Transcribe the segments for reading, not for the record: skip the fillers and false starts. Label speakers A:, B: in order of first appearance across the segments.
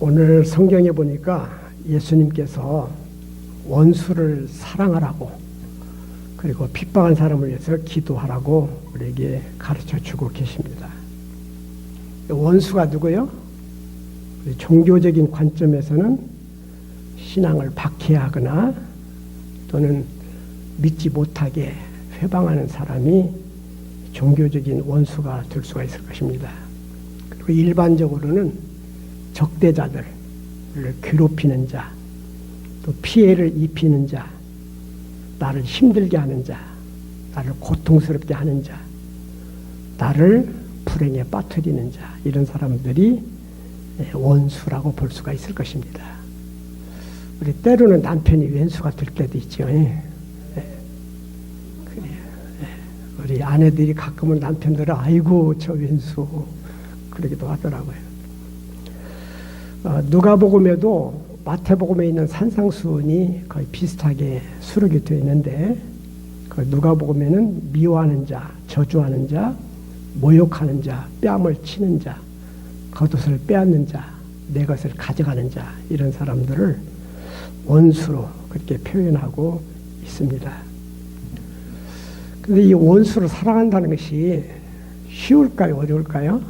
A: 오늘 성경에 보니까 예수님께서 원수를 사랑하라고 그리고 핍박한 사람을 위해서 기도하라고 우리에게 가르쳐 주고 계십니다. 원수가 누구요? 종교적인 관점에서는 신앙을 박해하거나 또는 믿지 못하게 회방하는 사람이 종교적인 원수가 될 수가 있을 것입니다. 그리고 일반적으로는 적대자들을 괴롭히는 자, 또 피해를 입히는 자, 나를 힘들게 하는 자, 나를 고통스럽게 하는 자, 나를 불행에 빠뜨리는 자, 이런 사람들이 원수라고 볼 수가 있을 것입니다. 우리 때로는 남편이 왼수가 될 때도 있죠. 우리 아내들이 가끔은 남편들은 아이고 저 왼수 그러기도 하더라고요. 누가복음에도 마태복음에 있는 산상수훈이 거의 비슷하게 수록이 되어 있는데 그 누가복음에는 미워하는 자, 저주하는 자, 모욕하는 자, 뺨을 치는 자, 겉옷을 빼앗는 자, 내 것을 가져가는 자, 이런 사람들을 원수로 그렇게 표현하고 있습니다. 그런데 이 원수를 사랑한다는 것이 쉬울까요? 어려울까요?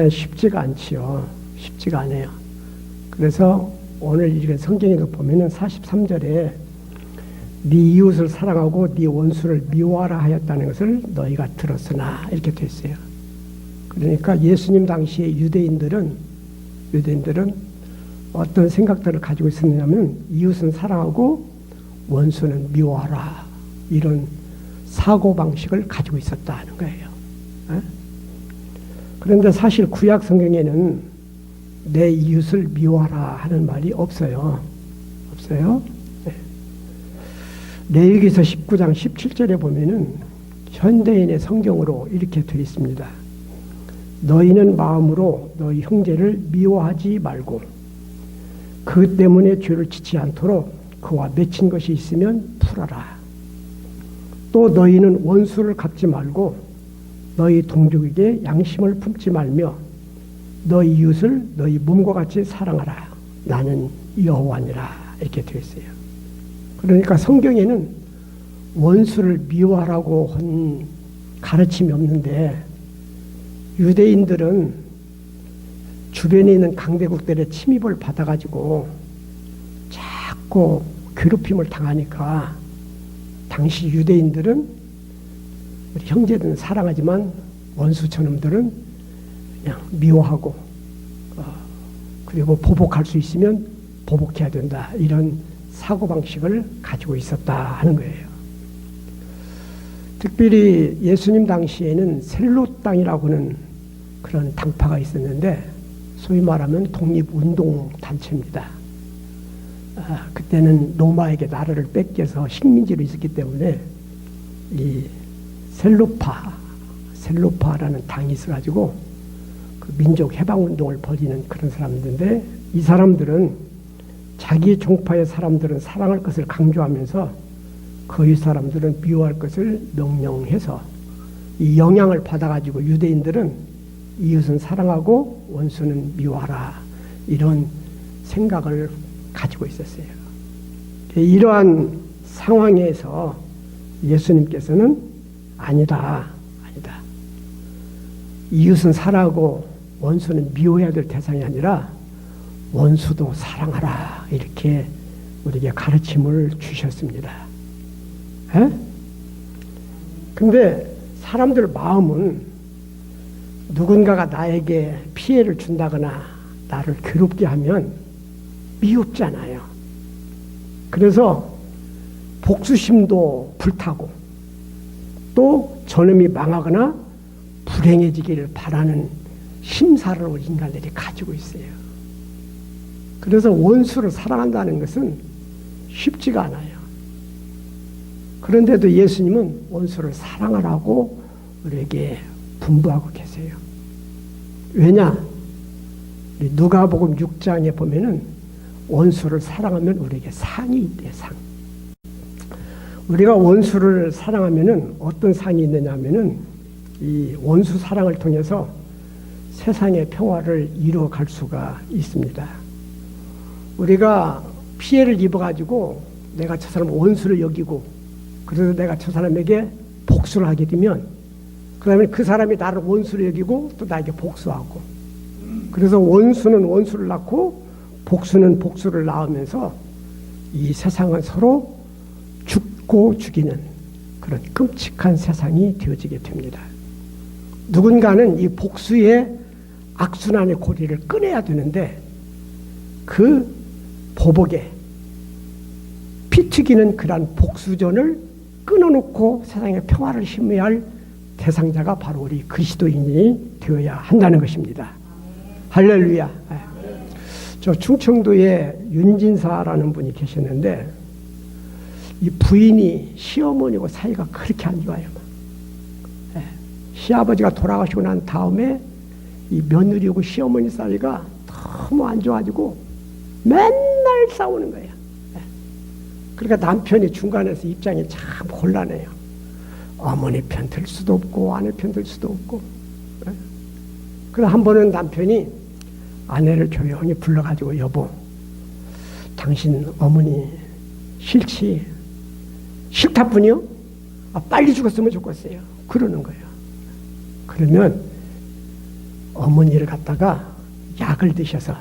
A: 쉽지가 않지요. 쉽지가 않아요. 그래서 오늘 이렇게 성경에도 보면은 43절에 네 이웃을 사랑하고 네 원수를 미워하라 하였다는 것을 너희가 들었으나 이렇게 돼 있어요. 그러니까 예수님 당시에 유대인들은 어떤 생각들을 가지고 있었냐면 이웃은 사랑하고 원수는 미워하라 이런 사고방식을 가지고 있었다는 거예요. 그런데 사실 구약 성경에는 내 이웃을 미워하라 하는 말이 없어요. 없어요? 레위기서 19장 17절에 보면은 현대인의 성경으로 이렇게 되어 있습니다. 너희는 마음으로 너희 형제를 미워하지 말고 그 때문에 죄를 짓지 않도록 그와 맺힌 것이 있으면 풀어라. 또 너희는 원수를 갚지 말고 너희 동족에게 양심을 품지 말며 너희 이웃을 너희 몸과 같이 사랑하라. 나는 여호와니라. 이렇게 되어 있어요. 그러니까 성경에는 원수를 미워하라고 한 가르침이 없는데 유대인들은 주변에 있는 강대국들의 침입을 받아가지고 자꾸 괴롭힘을 당하니까 당시 유대인들은 우리 형제들은 사랑하지만 원수 저놈들은 그냥 미워하고 그리고 보복할 수 있으면 보복해야 된다. 이런 사고방식을 가지고 있었다 하는 거예요. 특별히 예수님 당시에는 셀롯 당이라고는 그런 당파가 있었는데 소위 말하면 독립운동단체입니다. 그때는 로마에게 나라를 뺏겨서 식민지로 있었기 때문에 이 셀로파라는 당이 있어가지고 그 민족 해방운동을 벌이는 그런 사람들인데 이 사람들은 자기 종파의 사람들은 사랑할 것을 강조하면서 거기 사람들은 미워할 것을 명령해서 이 영향을 받아가지고 유대인들은 이웃은 사랑하고 원수는 미워하라 이런 생각을 가지고 있었어요. 이러한 상황에서 예수님께서는 아니다. 이웃은 사랑하고 원수는 미워해야 될 대상이 아니라 원수도 사랑하라 이렇게 우리에게 가르침을 주셨습니다. 근데 사람들 마음은 누군가가 나에게 피해를 준다거나 나를 괴롭게 하면 미흡잖아요. 그래서 복수심도 불타고 또 저놈이 망하거나 불행해지기를 바라는 심사를 우리 인간들이 가지고 있어요. 그래서 원수를 사랑한다는 것은 쉽지가 않아요. 그런데도 예수님은 원수를 사랑하라고 우리에게 분부하고 계세요. 왜냐? 누가복음 6장에 보면은 원수를 사랑하면 우리에게 상이 있대요. 상. 우리가 원수를 사랑하면은 어떤 상이 있느냐 하면은 이 원수 사랑을 통해서 세상의 평화를 이루어갈 수가 있습니다. 우리가 피해를 입어가지고 내가 저 사람 원수를 여기고 그래서 내가 저 사람에게 복수를 하게 되면 그러면 그 사람이 나를 원수를 여기고 또 나에게 복수하고 그래서 원수는 원수를 낳고 복수는 복수를 낳으면서 이 세상은 서로 죽고 죽이는 그런 끔찍한 세상이 되어지게 됩니다. 누군가는 이 복수의 악순환의 고리를 끊어야 되는데 그 보복에 피 튀기는 그러한 복수전을 끊어놓고 세상의 평화를 심어야 할 대상자가 바로 우리 그리스도인이 되어야 한다는 것입니다. 할렐루야. 저 충청도에 윤진사라는 분이 계셨는데 이 부인이 시어머니고 사이가 그렇게 안 좋아요. 시아버지가 돌아가시고 난 다음에 이 며느리하고 시어머니 사이가 너무 안 좋아지고 맨날 싸우는 거예요. 그러니까 남편이 중간에서 입장이 참 곤란해요. 어머니 편 들 수도 없고 아내 편 들 수도 없고. 그래서 한 번은 남편이 아내를 조용히 불러가지고 여보 당신 어머니 싫다뿐이요? 빨리 죽었으면 좋겠어요. 그러는 거예요. 그러면 어머니를 갖다가 약을 드셔서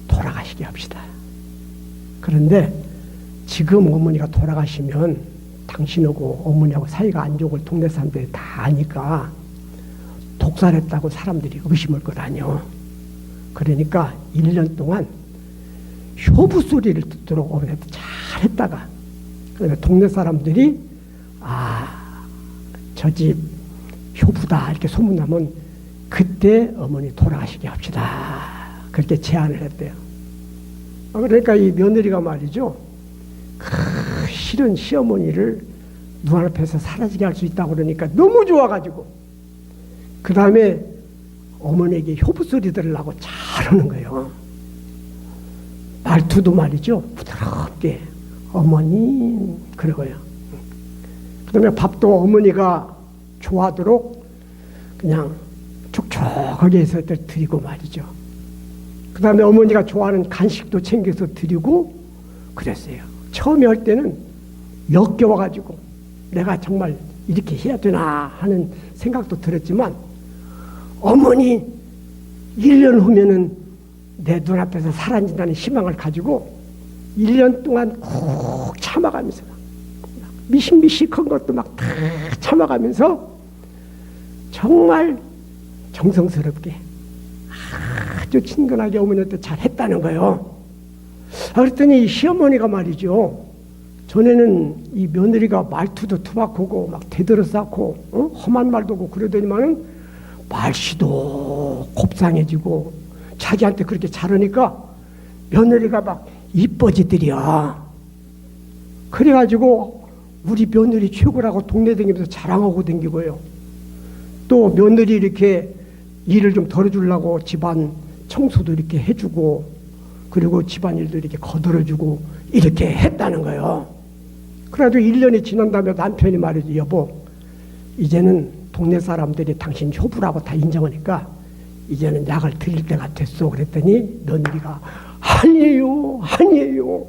A: 돌아가시게 합시다. 그런데 지금 어머니가 돌아가시면 당신하고 어머니하고 사이가 안 좋은 걸 동네 사람들이 다 아니까 독살했다고 사람들이 의심을 거라뇨. 그러니까 1년 동안 효부 소리를 듣도록 어머니한테 잘했다가 그러면 동네 사람들이 저 집 효부다 이렇게 소문나면 그때 어머니 돌아가시게 합시다. 그렇게 제안을 했대요. 그러니까 이 며느리가 말이죠. 싫은 시어머니를 눈앞에서 사라지게 할 수 있다고 그러니까 너무 좋아가지고 그 다음에 어머니에게 효부 소리 들으려고 잘하는 거예요. 말투도 말이죠. 부드럽게 어머니 그러고요. 그 다음에 밥도 어머니가 좋아하도록 그냥 촉촉하게 해서 드리고 말이죠. 그 다음에 어머니가 좋아하는 간식도 챙겨서 드리고 그랬어요. 처음에 할 때는 역겨워가지고 내가 정말 이렇게 해야 되나 하는 생각도 들었지만 어머니 1년 후면은 내 눈앞에서 사라진다는 희망을 가지고 1년 동안 꾹 참아가면서 미식미식한 것도 막 다 참아가면서 정말 정성스럽게 아주 친근하게 어머니한테 잘했다는 거예요. 그랬더니 시어머니가 말이죠. 전에는 이 며느리가 말투도 투박하고 막 대들어 쌓고 험한 말도 하고 그러더니만은 말씨도 곱상해지고 자기한테 그렇게 잘하니까 며느리가 막 이뻐지더려. 그래가지고 우리 며느리 최고라고 동네 다니면서 자랑하고 다니고요. 또 며느리 이렇게 일을 좀 덜어주려고 집안 청소도 이렇게 해주고 그리고 집안일도 이렇게 거들어주고 이렇게 했다는 거예요. 그래가지고 1년이 지난 다음에 남편이 말이지 여보 이제는 동네 사람들이 당신 효부라고 다 인정하니까 이제는 약을 드릴 때가 됐어. 그랬더니 며느리가 아니에요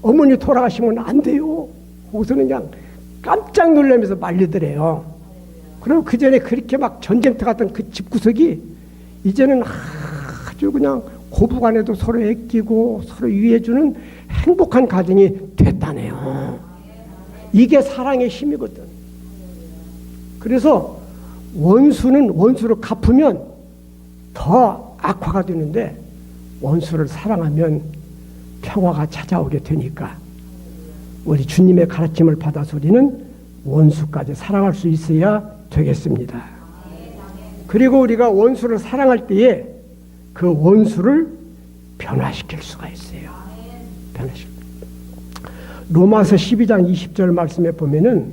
A: 어머니 돌아가시면 안 돼요. 거기서는 그냥 깜짝 놀라면서 말리더래요. 그리고 그 전에 그렇게 막 전쟁터 같은 그 집구석이 이제는 아주 그냥 고부간에도 서로 애끼고 서로 위해주는 행복한 가정이 됐다네요. 이게 사랑의 힘이거든. 그래서 원수는 원수로 갚으면 더 악화가 되는데 원수를 사랑하면 평화가 찾아오게 되니까 우리 주님의 가르침을 받아서 우리는 원수까지 사랑할 수 있어야 되겠습니다. 그리고 우리가 원수를 사랑할 때에 그 원수를 변화시킬 수가 있어요. 로마서 12장 20절 말씀에 보면은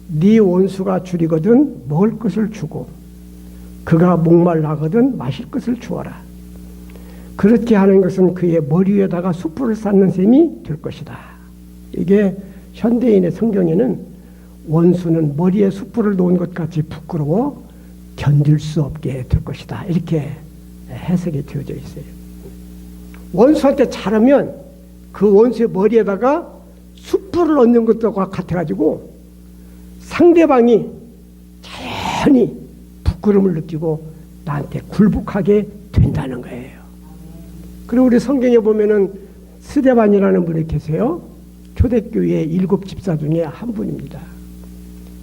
A: 네 원수가 줄이거든 먹을 것을 주고 그가 목말라거든 마실 것을 주어라. 그렇게 하는 것은 그의 머리 위에다가 숯불을 쌓는 셈이 될 것이다. 이게 현대인의 성경에는 원수는 머리에 숯불을 놓은 것 같이 부끄러워 견딜 수 없게 될 것이다. 이렇게 해석이 되어져 있어요. 원수한테 잘하면 그 원수의 머리에다가 숯불을 얹는 것과 같아가지고 상대방이 자연히 부끄러움을 느끼고 나한테 굴복하게 된다는 거예요. 그리고 우리 성경에 보면은 스데반이라는 분이 계세요. 초대교회 7 집사 중에 한 분입니다.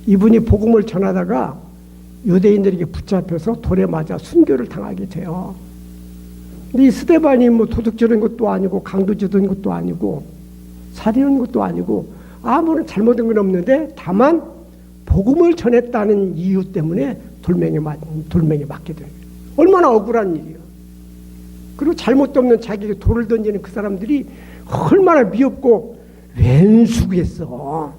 A: 이분이 복음을 전하다가 유대인들에게 붙잡혀서 돌에 맞아 순교를 당하게 돼요. 근데 이 스데반이 뭐 도둑질한 것도 아니고 강도 지던 것도 아니고 살인한 것도 아니고 아무런 잘못한 건 없는데 다만 복음을 전했다는 이유 때문에 돌멩이 맞게 돼요. 얼마나 억울한 일이에요. 그리고 잘못도 없는 자기에게 돌을 던지는 그 사람들이 얼마나 미흡고 왼수겠어.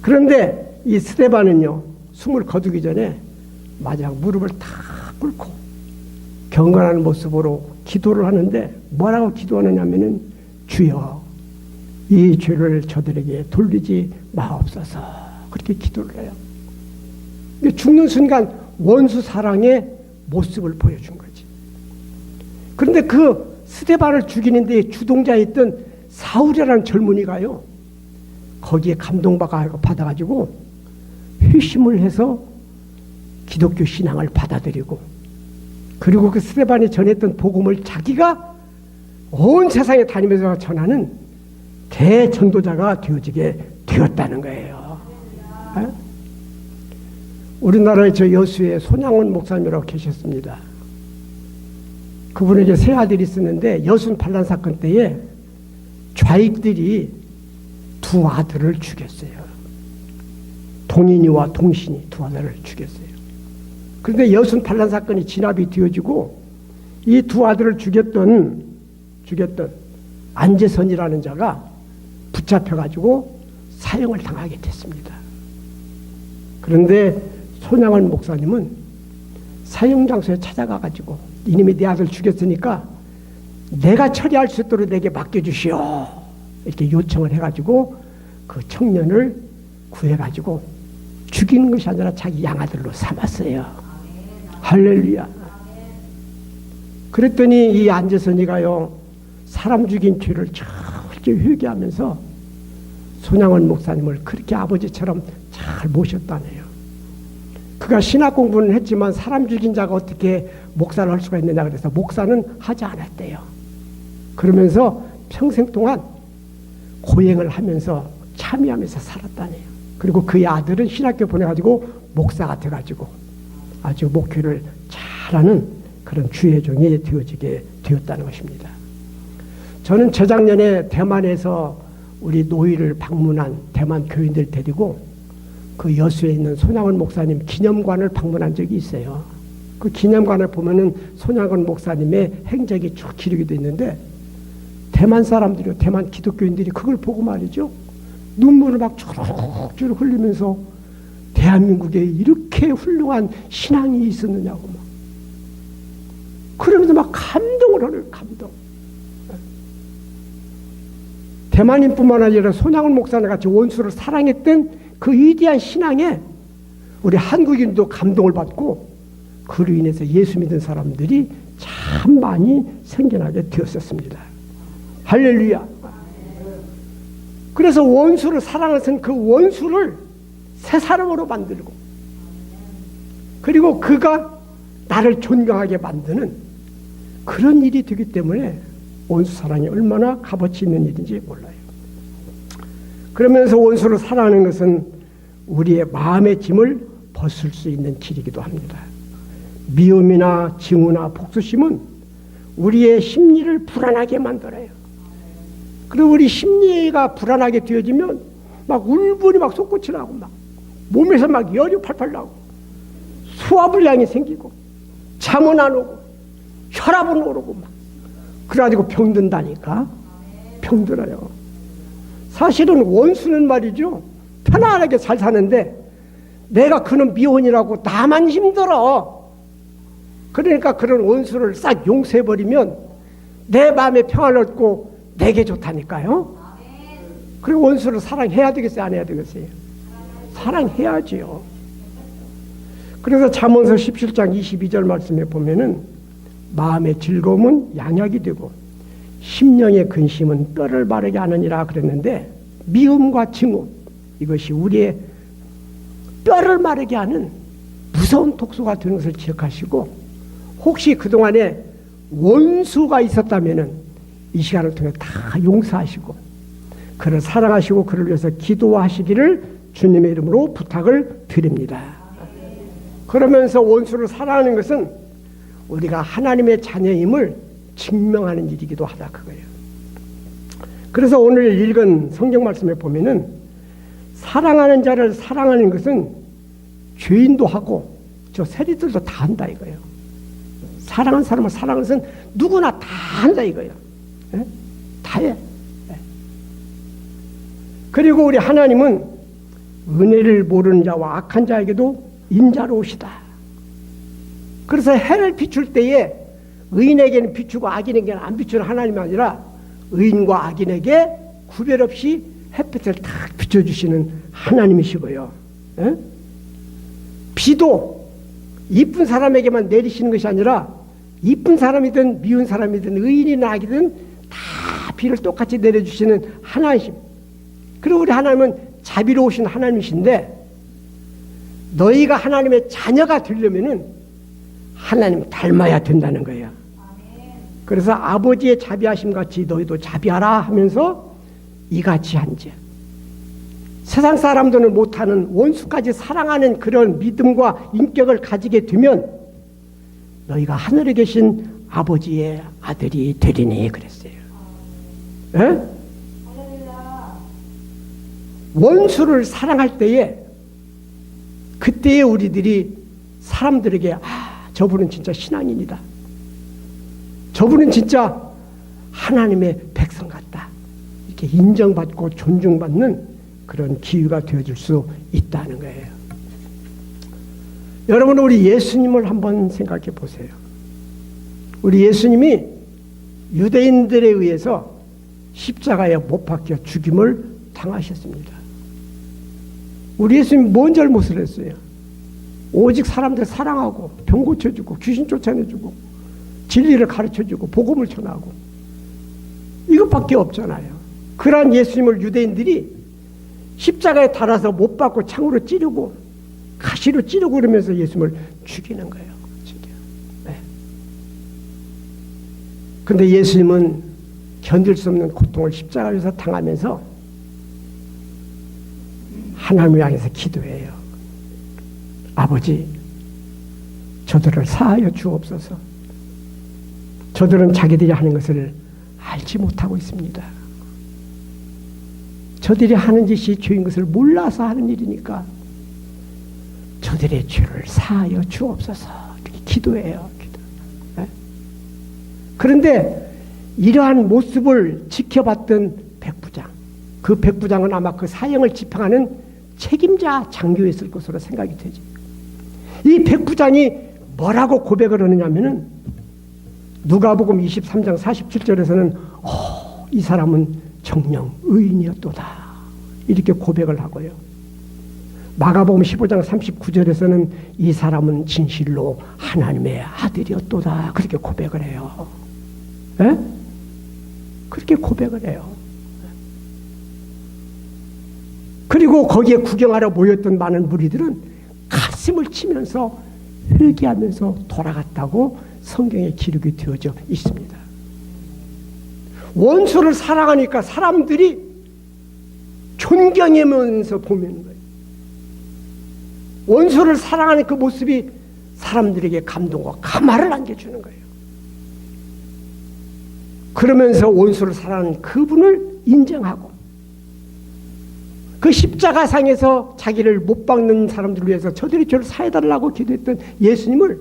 A: 그런데 이 스데반은요, 숨을 거두기 전에 마지막 무릎을 탁 꿇고 경건하는 모습으로 기도를 하는데 뭐라고 기도하느냐면은 주여 이 죄를 저들에게 돌리지 마옵소서, 그렇게 기도를 해요. 죽는 순간 원수 사랑의 모습을 보여준 거지. 그런데 그 스데반을 죽이는 데 주동자였던 사울이라는 젊은이가요, 거기에 감동받아가지고 회심을 해서 기독교 신앙을 받아들이고, 그리고 그 스데반이 전했던 복음을 자기가 온 세상에 다니면서 전하는 대전도자가 되어지게 되었다는 거예요. 에? 우리나라에 저 여수에 손양원 목사님이라고 계셨습니다. 그분에게 세 아들이 있었는데 여순 반란 사건 때에 좌익들이 두 아들을 죽였어요. 동인이와 동신이 두 아들을 죽였어요. 그런데 여순 반란 사건이 진압이 되어지고 이 두 아들을 죽였던 안재선이라는 자가 붙잡혀가지고 사형을 당하게 됐습니다. 그런데 손양원 목사님은 사형 장소에 찾아가가지고 이놈이 내 아들 죽였으니까 내가 처리할 수 있도록 내게 맡겨주시오, 이렇게 요청을 해가지고 그 청년을 구해가지고 죽이는 것이 아니라 자기 양아들로 삼았어요. 할렐루야. 그랬더니 이 안재선이가요, 사람 죽인 죄를 철저히 회개하면서 손양원 목사님을 그렇게 아버지처럼 잘 모셨다네요. 그가 신학 공부는 했지만 사람 죽인 자가 어떻게 목사를 할 수가 있느냐 그래서 목사는 하지 않았대요. 그러면서 평생 동안 고행을 하면서 참여하면서 살았다네요. 그리고 그의 아들은 신학교 보내가지고 목사가 돼가지고 아주 목회를 잘하는 그런 주의 종이 되어지게 되었다는 것입니다. 저는 재작년에 대만에서 우리 노일을 방문한 대만 교인들 데리고 그 여수에 있는 손양원 목사님 기념관을 방문한 적이 있어요. 그 기념관을 보면은 손양원 목사님의 행적이 쭉 기록이 되어 있는데 대만 사람들이, 대만 기독교인들이 그걸 보고 말이죠, 눈물을 막 주룩주룩 흘리면서 대한민국에 이렇게 훌륭한 신앙이 있었느냐고 막 그러면서 막 감동을 하는 감동. 대만인뿐만 아니라 손양원 목사님 같이 원수를 사랑했던 그 위대한 신앙에 우리 한국인도 감동을 받고 그로 인해서 예수 믿은 사람들이 참 많이 생겨나게 되었었습니다. 할렐루야. 그래서 원수를 사랑해서는 그 원수를 새 사람으로 만들고, 그리고 그가 나를 존경하게 만드는 그런 일이 되기 때문에 원수 사랑이 얼마나 값어치 있는 일인지 몰라요. 그러면서 원수를 사랑하는 것은 우리의 마음의 짐을 벗을 수 있는 길이기도 합니다. 미움이나 증오나 복수심은 우리의 심리를 불안하게 만들어요. 그리고 우리 심리가 불안하게 되어지면 막 울분이 막 솟구치 나고 막 몸에서 막 열이 팔팔 나고 소화불량이 생기고 잠은 안 오고 혈압은 오르고 막 그래가지고 병든다니까. 병들어요. 사실은 원수는 말이죠, 편안하게 잘 사는데 내가 그는 미혼이라고 나만 힘들어. 그러니까 그런 원수를 싹 용서해버리면 내 마음에 평안을 얻고 내게 좋다니까요. 그리고 원수를 사랑해야 되겠어요, 안 해야 되겠어요? 사랑해야지요. 그래서 잠언서 17장 22절 말씀에 보면은 마음의 즐거움은 양약이 되고 심령의 근심은 뼈를 마르게 하느니라 그랬는데, 미움과 증오, 이것이 우리의 뼈를 마르게 하는 무서운 독소가 되는 것을 기억하시고, 혹시 그동안에 원수가 있었다면 이 시간을 통해 다 용서하시고 그를 사랑하시고 그를 위해서 기도하시기를 주님의 이름으로 부탁을 드립니다. 그러면서 원수를 사랑하는 것은 우리가 하나님의 자녀임을 증명하는 일이기도 하다, 그거예요. 그래서 오늘 읽은 성경 말씀에 보면은 사랑하는 자를 사랑하는 것은 죄인도 하고 저 세리들도 다 한다 이거예요. 사랑하는 사람을 사랑하는 것은 누구나 다 한다 이거예요. 예? 다 해. 예. 그리고 우리 하나님은 은혜를 모르는 자와 악한 자에게도 인자로우시다. 그래서 해를 비출 때에 의인에게는 비추고 악인에게는 안 비추는 하나님이 아니라 의인과 악인에게 구별 없이 햇빛을 딱 비춰주시는 하나님이시고요. 예? 비도 이쁜 사람에게만 내리시는 것이 아니라 이쁜 사람이든 미운 사람이든 의인이나 악이든 다 비를 똑같이 내려주시는 하나님. 그리고 우리 하나님은 자비로우신 하나님이신데, 너희가 하나님의 자녀가 되려면은 하나님을 닮아야 된다는 거예요. 그래서 아버지의 자비하심 같이 너희도 자비하라 하면서 이같이 한지, 세상 사람들은 못하는 원수까지 사랑하는 그런 믿음과 인격을 가지게 되면 너희가 하늘에 계신 아버지의 아들이 되리니 그랬어요. 에? 원수를 사랑할 때에, 그때에 우리들이 사람들에게 저분은 진짜 신앙인이다, 저분은 진짜 하나님의 백성 같다, 이렇게 인정받고 존중받는 그런 기회가 되어줄 수 있다는 거예요. 여러분, 우리 예수님을 한번 생각해 보세요. 우리 예수님이 유대인들에 의해서 십자가에 못 박혀 죽임을 당하셨습니다. 우리 예수님이 뭔 잘못을 했어요? 오직 사람들 사랑하고 병 고쳐주고 귀신 쫓아내주고 진리를 가르쳐주고 복음을 전하고 이것밖에 없잖아요. 그러한 예수님을 유대인들이 십자가에 달아서 못 박고 창으로 찌르고 가시로 찌르고 그러면서 예수님을 죽이는 거예요. 네. 그런데 예수님은 견딜 수 없는 고통을 십자가에서 당하면서 하나님을 향해서 기도해요. 아버지, 저들을 사하여 주옵소서. 저들은 자기들이 하는 것을 알지 못하고 있습니다. 저들이 하는 짓이 죄인 것을 몰라서 하는 일이니까 저들의 죄를 사하여 주옵소서. 이렇게 기도해요. 기도. 네? 그런데 이러한 모습을 지켜봤던 백부장, 그 백부장은 아마 그 사형을 집행하는 책임자 장교였을 것으로 생각이 되죠. 이 백부장이 뭐라고 고백을 하느냐면은 누가복음 23장 47절에서는 이 사람은 정녕 의인이었도다, 이렇게 고백을 하고요. 마가복음 15장 39절에서는 이 사람은 진실로 하나님의 아들이었도다, 그렇게 고백을 해요. 에? 그렇게 고백을 해요. 그리고 거기에 구경하러 모였던 많은 무리들은 가슴을 치면서 회개하면서 돌아갔다고 성경에 기록이 되어져 있습니다. 원수를 사랑하니까 사람들이 존경하면서 보는 거예요. 원수를 사랑하는 그 모습이 사람들에게 감동과 감화를 안겨주는 거예요. 그러면서 원수를 사랑하는 그분을 인정하고 그 십자가상에서 자기를 못 박는 사람들을 위해서 저들이 죄를 사해달라고 기도했던 예수님을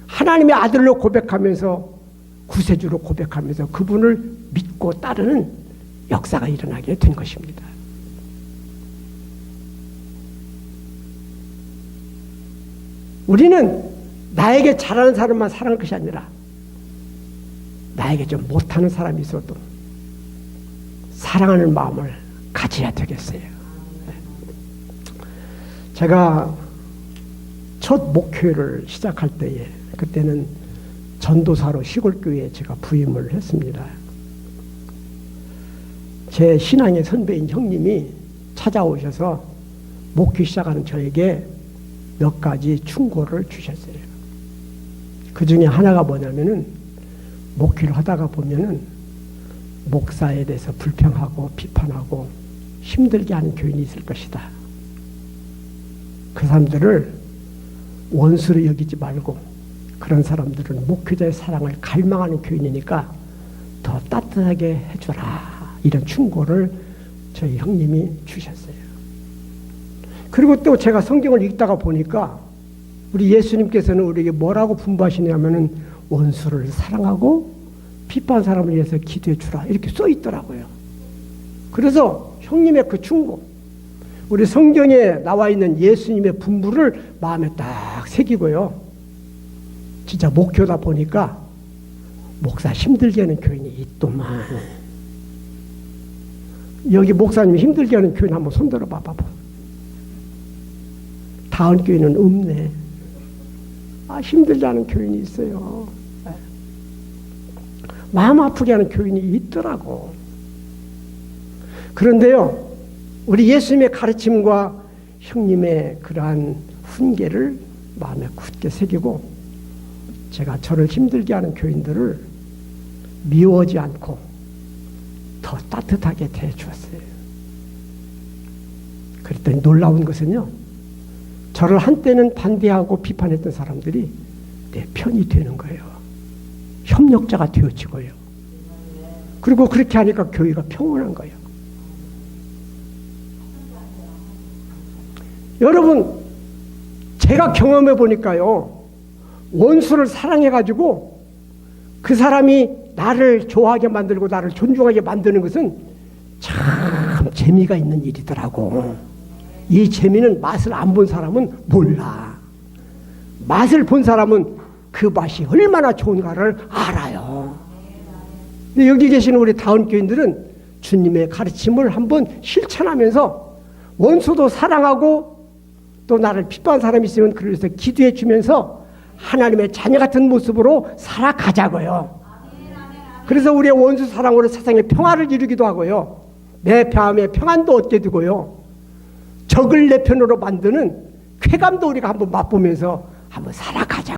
A: 하나님의 아들로 고백하면서 구세주로 고백하면서 그분을 믿고 따르는 역사가 일어나게 된 것입니다. 우리는 나에게 잘하는 사람만 사랑할 것이 아니라 나에게 좀 못하는 사람이 있어도 사랑하는 마음을 가져야 되겠어요. 제가 첫 목회를 시작할 때에, 그때는 전도사로 시골교회에 제가 부임을 했습니다. 제 신앙의 선배인 형님이 찾아오셔서 목회 시작하는 저에게 몇 가지 충고를 주셨어요. 그 중에 하나가 뭐냐면은 목회를 하다가 보면은 목사에 대해서 불평하고 비판하고 힘들게 하는 교인이 있을 것이다. 그 사람들을 원수로 여기지 말고 그런 사람들은 목회자의 사랑을 갈망하는 교인이니까 더 따뜻하게 해줘라. 이런 충고를 저희 형님이 주셨어요. 그리고 또 제가 성경을 읽다가 보니까 우리 예수님께서는 우리에게 뭐라고 분부하시냐면은 원수를 사랑하고 비판 사람을 위해서 기도해 주라. 이렇게 써 있더라고요. 그래서 형님의 그 충고, 우리 성경에 나와 있는 예수님의 분부를 마음에 딱 새기고요. 진짜 목표다 보니까 목사 힘들게 하는 교인이 있더만. 여기 목사님 힘들게 하는 교인 한번 손들어 봐봐. 다음 교인은 없네. 힘들게 하는 교인이 있어요. 마음 아프게 하는 교인이 있더라고. 그런데요, 우리 예수님의 가르침과 형님의 그러한 훈계를 마음에 굳게 새기고 제가 저를 힘들게 하는 교인들을 미워하지 않고 더 따뜻하게 대해주었어요. 그랬더니 놀라운 것은요, 저를 한때는 반대하고 비판했던 사람들이 내 편이 되는 거예요. 협력자가 되어지고요. 그리고 그렇게 하니까 교회가 평온한 거예요. 여러분, 제가 경험해 보니까요, 원수를 사랑해가지고 그 사람이 나를 좋아하게 만들고 나를 존중하게 만드는 것은 참 재미가 있는 일이더라고. 이 재미는 맛을 안 본 사람은 몰라. 맛을 본 사람은 그 맛이 얼마나 좋은가를 알아요. 근데 여기 계시는 우리 다운교인들은 주님의 가르침을 한번 실천하면서 원수도 사랑하고 또 나를 비판한 사람이 있으면 그래서 기도해 주면서 하나님의 자녀 같은 모습으로 살아가자고요. 그래서 우리의 원수 사랑으로 세상에 평화를 이루기도 하고요. 내 마음의 평안도 얻게 되고요. 적을 내 편으로 만드는 쾌감도 우리가 한번 맛보면서 한번 살아가자.